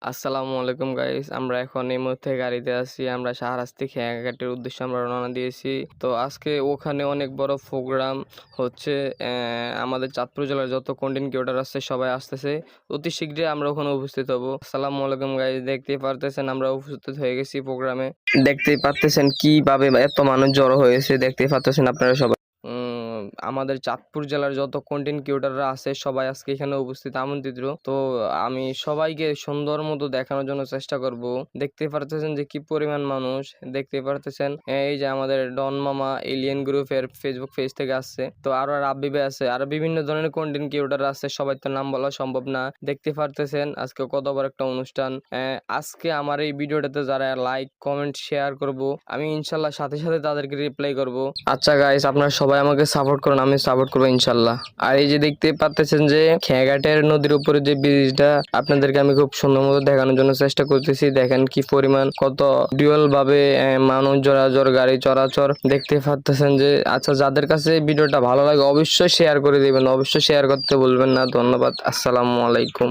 আসসালামু আলাইকুম গাইস, আমরা এখন এই মুহূর্তে গাড়িতে আছি। আমরা শাহরাস্তি খেয়াঘাটের উদ্দেশ্যে আমরা রওনা দিয়েছি। তো আজকে ওখানে অনেক বড় প্রোগ্রাম হচ্ছে। আমাদের চাঁদপুর জেলার যত কন্টেন্ট ক্রিয়েটর আছে সবাই আসতেছে। অতি শীঘ্রই আমরা ওখানে উপস্থিত হব। আসসালামু আলাইকুম গাইস, দেখতেই পারতেছেন আমরা উপস্থিত হয়ে গেছি প্রোগ্রামে। দেখতেই পারতেছেন কিভাবে এত মানুষ জড়ো হয়েছে, দেখতেই পারতেছেন আপনারা সবাই। আমাদের চাঁদপুর জেলার যত কন্টেন্ট ক্রিয়েটররা আছে সবাই আজকে এখানে উপস্থিত আমন্ত্রিত। তো আমি সবাইকে সুন্দর মতো দেখানোর জন্য চেষ্টা করব। দেখতে পারতেছেন যে কি পরিমাণ মানুষ, দেখতে পারতেছেন এই যে আমাদের ডন মামা এলিয়েন গ্রুপের ফেসবুক পেজ থেকে আসছে। তো আরো রাব্বি ভাই আছে, আরো বিভিন্ন ধরনের কন্টেন্ট ক্রিয়েটর আছে, সবাই তো নাম বলা সম্ভব না। দেখতে পারতেছেন আজকে কত বড় একটা অনুষ্ঠান। আজকে আমার এই ভিডিওটাতে যারা লাইক কমেন্ট শেয়ার করব, আমি ইনশাল্লাহ সাথে সাথে তাদেরকে রিপ্লাই করব। আচ্ছা গাইস, আপনারা সবাই আমাকে সাপোর্ট করুন, আমি সাপোর্ট করবো ইনশাল্লাহ। আর এই যে দেখতে পাচ্ছেন যে খেয়াঘাটের নদীর উপরে যে ব্রিজটা, আপনাদেরকে আমি খুব সুন্দর মতো দেখানোর জন্য চেষ্টা করতেছি। দেখেন কি পরিমাণ কত ডুয়াল ভাবে মানুষ জোরাজোর গাড়ি চলাচল, দেখতে পাচ্ছেন যে। আচ্ছা, যাদের কাছে ভিডিওটা ভালো লাগে অবশ্যই শেয়ার করে দিবেন, অবশ্যই শেয়ার করতে বলবেন না। ধন্যবাদ, আসসালামু আলাইকুম।